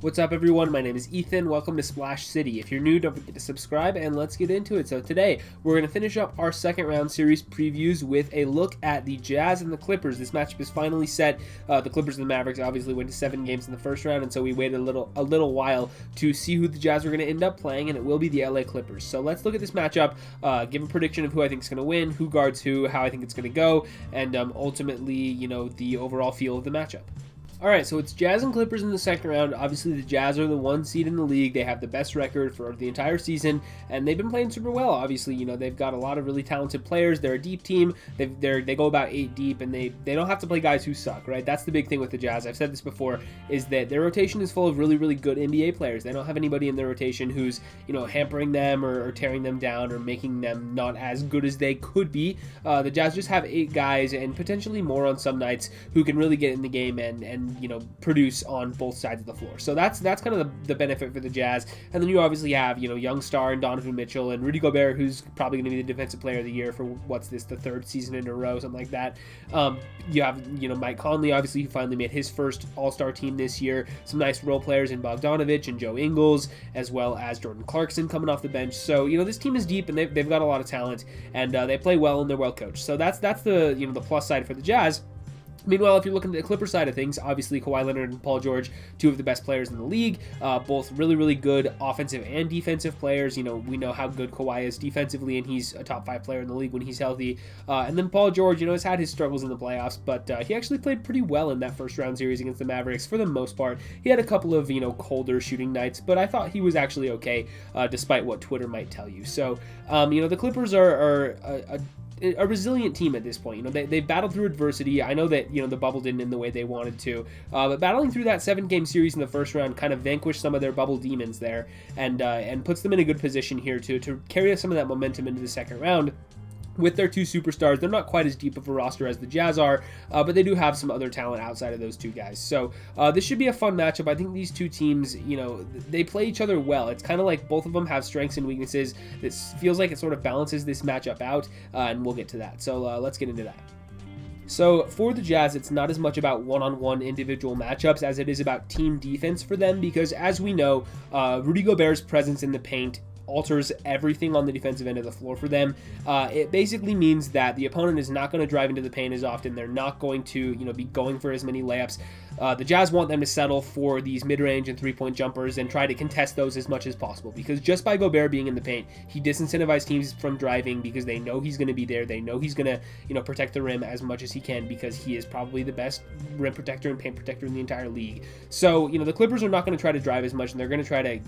What's up, everyone? My name is Ethan. Welcome to Splash City. If you're new, don't forget to subscribe, and let's get into it. So today, we're going to finish up our second round series previews with a look at the Jazz and the Clippers. This matchup is finally set. The Clippers and the Mavericks obviously went to 7 games in the first round, and so we waited a little while to see who the Jazz were going to end up playing, and it will be the LA Clippers. So let's look at this matchup, give a prediction of who I think is going to win, who guards who, how I think it's going to go, and ultimately, the overall feel of the matchup. Alright, so it's Jazz and Clippers in the second round. Obviously, the Jazz are the 1 seed in the league. They have the best record for the entire season, and they've been playing super well. Obviously, they've got a lot of really talented players. They're a deep team. They go about 8 deep, and they don't have to play guys who suck, right? That's the big thing with the Jazz. I've said this before, is that their rotation is full of really, really good NBA players. They don't have anybody in their rotation who's, hampering them or tearing them down or making them not as good as they could be. The Jazz just have 8 guys, and potentially more on some nights, who can really get in the game and produce on both sides of the floor. So that's kind of the benefit for the Jazz. And then you obviously have, young star and Donovan Mitchell and Rudy Gobert, who's probably going to be the defensive player of the year for the 3rd season in a row, something like that. You have, Mike Conley, obviously, who finally made his first All-Star team this year. Some nice role players in Bogdanovich and Joe Ingles, as well as Jordan Clarkson coming off the bench. So, this team is deep, and they've got a lot of talent, and they play well, and they're well coached. So that's the, the plus side for the Jazz. Meanwhile, if you're looking at the Clipper side of things, obviously Kawhi Leonard and Paul George, 2 of the best players in the league, both really, really good offensive and defensive players. We know how good Kawhi is defensively, and he's a top 5 player in the league when he's healthy. And then Paul George, has had his struggles in the playoffs, but he actually played pretty well in that first round series against the Mavericks for the most part. He had a couple of, colder shooting nights, but I thought he was actually okay, despite what Twitter might tell you. So, the Clippers are a resilient team at this point. They've battled through adversity. I know that the bubble didn't end the way they wanted to, but battling through that 7-game series in the first round kind of vanquished some of their bubble demons there, and puts them in a good position here to carry some of that momentum into the second round. With their 2 superstars, they're not quite as deep of a roster as the Jazz are, but they do have some other talent outside of those 2 guys. So this should be a fun matchup. I think these 2 teams, they play each other well. It's kind of like both of them have strengths and weaknesses. This feels like it sort of balances this matchup out, and we'll get to that. So let's get into that. So for the Jazz, it's not as much about one-on-one individual matchups as it is about team defense for them, because as we know, Rudy Gobert's presence in the paint alters everything on the defensive end of the floor for them. It basically means that the opponent is not going to drive into the paint as often. They're not going to, be going for as many layups. The Jazz want them to settle for these mid-range and 3-point jumpers and try to contest those as much as possible, because just by Gobert being in the paint, he disincentivizes teams from driving because they know he's going to be there. They know he's going to, protect the rim as much as he can, because he is probably the best rim protector and paint protector in the entire league. So, the Clippers are not going to try to drive as much, and they're going to try to,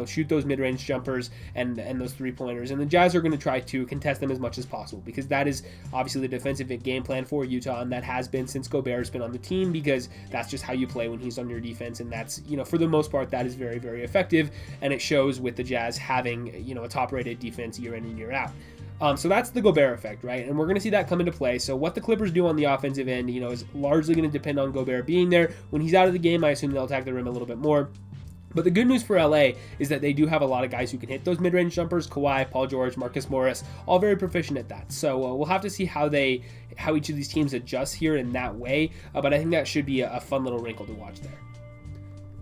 shoot those mid-range jumpers and those 3-pointers. And the Jazz are going to try to contest them as much as possible, because that is obviously the defensive game plan for Utah, and that has been since Gobert's been on the team, because that's just how you play when he's on your defense, and that's, for the most part, that is very, very effective, and it shows with the Jazz having, a top-rated defense year in and year out. So that's the Gobert effect, right? And we're going to see that come into play. So what the Clippers do on the offensive end, is largely going to depend on Gobert being there. When he's out of the game, I assume they'll attack the rim a little bit more. But the good news for LA is that they do have a lot of guys who can hit those mid-range jumpers. Kawhi, Paul George, Marcus Morris, all very proficient at that. So we'll have to see how each of these teams adjust here in that way. But I think that should be a fun little wrinkle to watch there.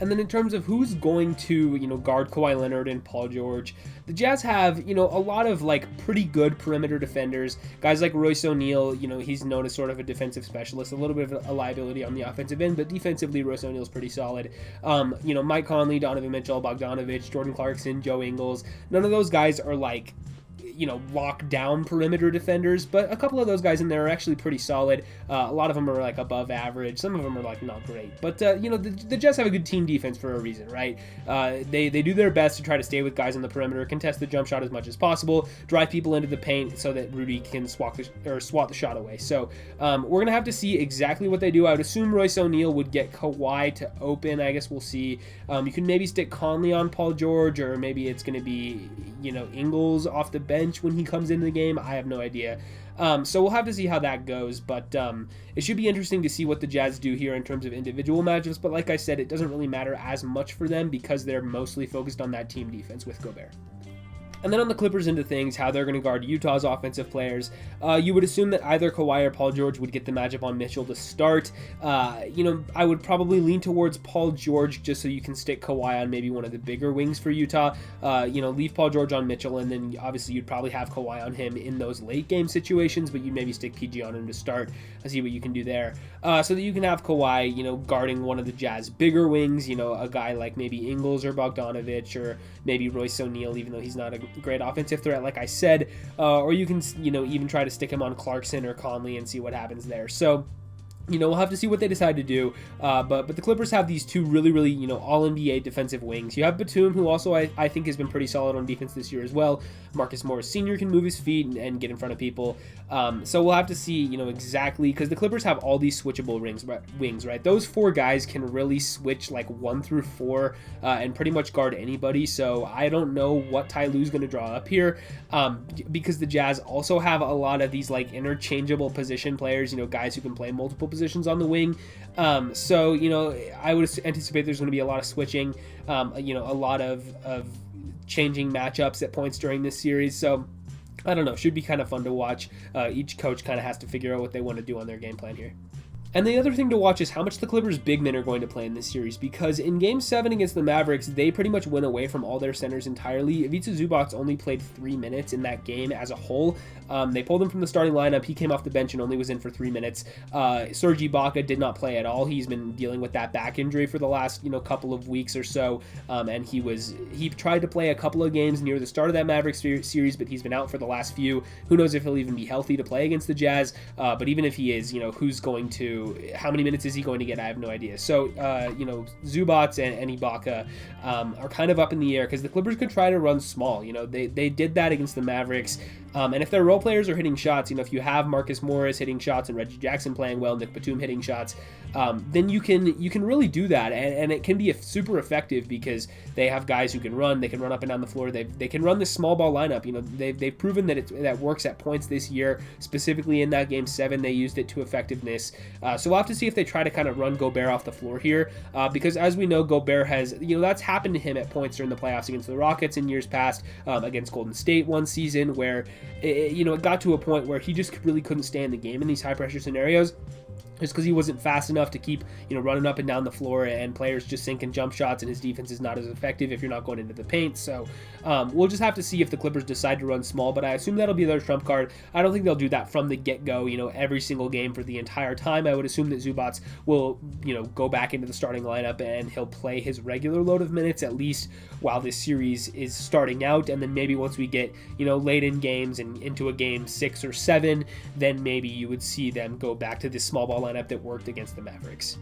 And then in terms of who's going to, guard Kawhi Leonard and Paul George, the Jazz have, a lot of pretty good perimeter defenders. Guys like Royce O'Neal, he's known as sort of a defensive specialist, a little bit of a liability on the offensive end, but defensively Royce O'Neal's pretty solid. Mike Conley, Donovan Mitchell, Bogdanovich, Jordan Clarkson, Joe Ingles. None of those guys are lock down perimeter defenders, but a couple of those guys in there are actually pretty solid. A lot of them are above average. Some of them are not great, but the Jazz have a good team defense for a reason, right? They do their best to try to stay with guys on the perimeter, contest the jump shot as much as possible, drive people into the paint so that Rudy can swat the shot away. So we're gonna have to see exactly what they do. I would assume Royce O'Neal would get Kawhi to open. I guess we'll see. You can maybe stick Conley on Paul George, or maybe it's gonna be Ingles off the bench when he comes into the game. I have no idea. So we'll have to see how that goes, but it should be interesting to see what the Jazz do here in terms of individual matchups. But like I said, it doesn't really matter as much for them because they're mostly focused on that team defense with Gobert. And then on the Clippers end of things, how they're going to guard Utah's offensive players, you would assume that either Kawhi or Paul George would get the matchup on Mitchell to start. I would probably lean towards Paul George just so you can stick Kawhi on maybe one of the bigger wings for Utah. Leave Paul George on Mitchell, and then obviously you'd probably have Kawhi on him in those late game situations, but you'd maybe stick PG on him to start and see what you can do there. So that you can have Kawhi, guarding one of the Jazz bigger wings, a guy like maybe Ingles or Bogdanovich or maybe Royce O'Neal, even though he's not a great offensive threat, like I said, or you can, even try to stick him on Clarkson or Conley and see what happens there. So, we'll have to see what they decide to do, but the Clippers have these two really, all-NBA defensive wings. You have Batum, who also I think has been pretty solid on defense this year as well. Marcus Morris Sr. can move his feet and get in front of people. So we'll have to see, exactly, because the Clippers have all these switchable wings, right? Those four guys can really switch like 1 through 4 and pretty much guard anybody. So I don't know what Ty Lue's going to draw up here, because the Jazz also have a lot of these like interchangeable position players, guys who can play multiple positions on the wing. So I would anticipate there's going to be a lot of switching, a lot of changing matchups at points during this series. So I don't know, should be kind of fun to watch. Each coach kind of has to figure out what they want to do on their game plan here. And the other thing to watch is how much the Clippers' big men are going to play in this series, because in Game 7 against the Mavericks, they pretty much went away from all their centers entirely. Ivica Zubac only played 3 minutes in that game as a whole. They pulled him from the starting lineup. He came off the bench and only was in for 3 minutes. Serge Ibaka did not play at all. He's been dealing with that back injury for the last couple of weeks or so, and he tried to play a couple of games near the start of that Mavericks series, but he's been out for the last few. Who knows if he'll even be healthy to play against the Jazz? But even if he is, how many minutes is he going to get? I have no idea. So, Zubac and Ibaka are kind of up in the air because the Clippers could try to run small. They did that against the Mavericks. And if their role players are hitting shots, if you have Marcus Morris hitting shots and Reggie Jackson playing well, Nick Batum hitting shots, then you can really do that, and it can be super effective because they have guys who can run. They can run up and down the floor. They can run this small ball lineup. They've proven that that works at points this year. Specifically in that Game 7, they used it to effectiveness. So we'll have to see if they try to kind of run Gobert off the floor here, because as we know, Gobert has that's happened to him at points during the playoffs against the Rockets in years past, against Golden State one season where it got to a point where he just really couldn't stay in the game in these high pressure scenarios, just because he wasn't fast enough to keep running up and down the floor, and players just sinking jump shots, and his defense is not as effective if you're not going into the paint. So we'll just have to see if the Clippers decide to run small, but I assume that'll be their trump card. I don't think they'll do that from the get-go, every single game for the entire time. I would assume that Zubac will go back into the starting lineup, and he'll play his regular load of minutes at least while this series is starting out, and then maybe once we get late in games and into a game 6 or 7, then maybe you would see them go back to this small ball lineup that worked against the Mavericks.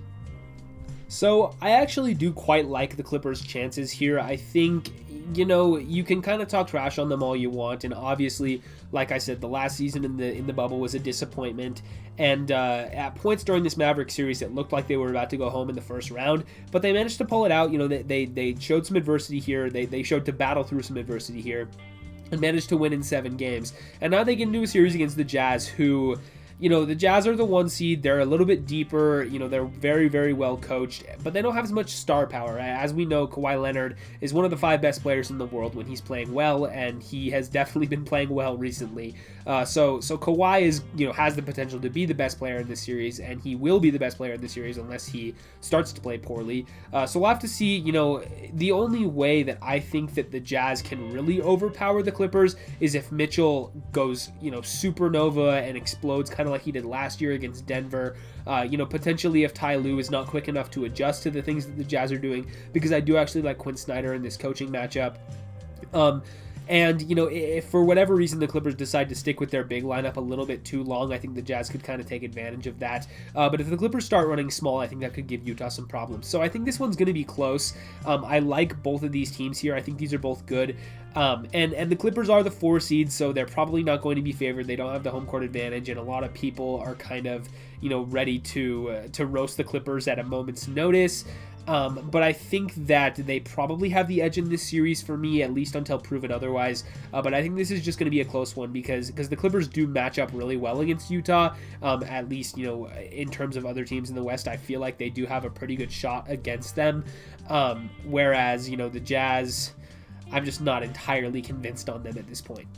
So I actually do quite like the Clippers' chances here. I think, you can kind of talk trash on them all you want, and obviously, like I said, the last season in the bubble was a disappointment, and at points during this Mavericks series, it looked like they were about to go home in the first round, but they managed to pull it out. They showed some adversity here. They showed to battle through some adversity here and managed to win in 7 games. And now they get into a series against the Jazz, who the Jazz are the 1 seed. They're a little bit deeper. They're very, very well coached, but they don't have as much star power. As we know, Kawhi Leonard is one of the 5 best players in the world when he's playing well, and he has definitely been playing well recently. So Kawhi has the potential to be the best player in this series, and he will be the best player in this series unless he starts to play poorly. So we'll have to see. The only way that I think that the Jazz can really overpower the Clippers is if Mitchell goes, supernova and explodes kind of like he did last year against Denver. Potentially if Ty Lue is not quick enough to adjust to the things that the Jazz are doing, because I do actually like Quinn Snyder in this coaching matchup. And, if for whatever reason the Clippers decide to stick with their big lineup a little bit too long, I think the Jazz could kind of take advantage of that. But if the Clippers start running small, I think that could give Utah some problems. So I think this one's going to be close. I like both of these teams here. I think these are both good. And the Clippers are the 4 seeds, so they're probably not going to be favored. They don't have the home court advantage, and a lot of people are kind of, ready to roast the Clippers at a moment's notice. But I think that they probably have the edge in this series for me, at least until proven otherwise. But I think this is just going to be a close one because the Clippers do match up really well against Utah. At least, in terms of other teams in the West, I feel like they do have a pretty good shot against them. Whereas, the Jazz, I'm just not entirely convinced on them at this point.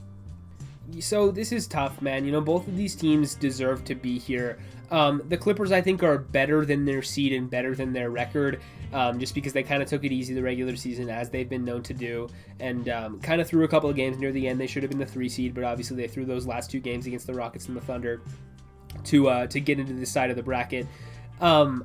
So this is tough, man. You know, both of these teams deserve to be here. The Clippers, I think, are better than their seed and better than their record, just because they kind of took it easy the regular season, as they've been known to do, and kind of threw a couple of games near the end. They should have been the 3 seed, but obviously they threw those last 2 games against the Rockets and the Thunder to get into this side of the bracket.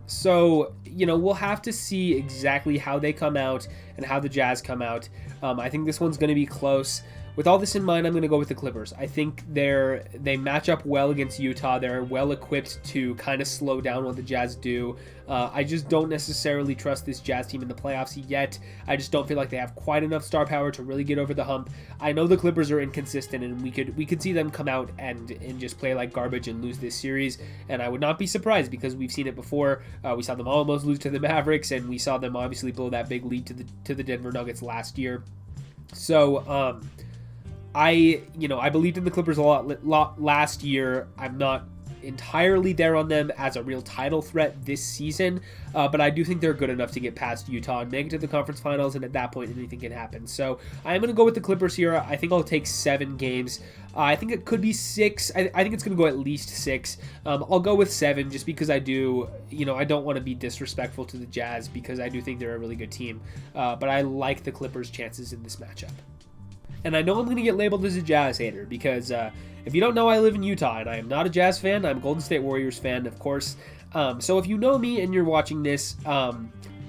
So, you know, we'll have to see exactly how they come out and how the Jazz come out. I think this one's going to be close. With all this in mind, I'm going to go with the Clippers. I think they match up well against Utah. They're well equipped to kind of slow down what the Jazz do. I just don't necessarily trust this Jazz team in the playoffs yet. I just don't feel like they have quite enough star power to really get over the hump. I know the Clippers are inconsistent, and we could see them come out and just play like garbage and lose this series. And I would not be surprised, because we've seen it before. We saw them almost lose to the Mavericks, and we saw them obviously blow that big lead to the Denver Nuggets last year. So I believed in the Clippers a lot last year. I'm not entirely there on them as a real title threat this season, but I do think they're good enough to get past Utah and make it to the conference finals, and at that point anything can happen. So I'm going to go with the Clippers here. I think I'll take 7 games. I think it could be 6. I think it's going to go at least 6. I'll go with 7 just because I don't want to be disrespectful to the Jazz, because I do think they're a really good team, but I like the Clippers' chances in this matchup. And I know I'm going to get labeled as a Jazz hater, because if you don't know, I live in Utah, and I am not a Jazz fan. I'm a Golden State Warriors fan, of course. So if you know me and you're watching this,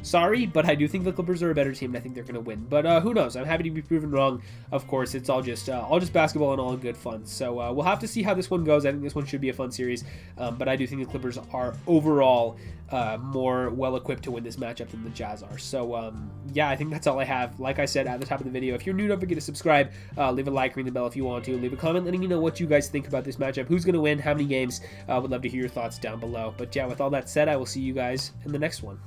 sorry, but I do think the Clippers are a better team, and I think they're going to win. But who knows? I'm happy to be proven wrong. Of course, it's all just basketball and all good fun. So we'll have to see how this one goes. I think this one should be a fun series, but I do think the Clippers are overall more well-equipped to win this matchup than the Jazz are. So, yeah, I think that's all I have. Like I said at the top of the video, if you're new, don't forget to subscribe, leave a like, ring the bell if you want to, leave a comment letting me know what you guys think about this matchup, who's going to win, how many games. Would love to hear your thoughts down below. But yeah, with all that said, I will see you guys in the next one.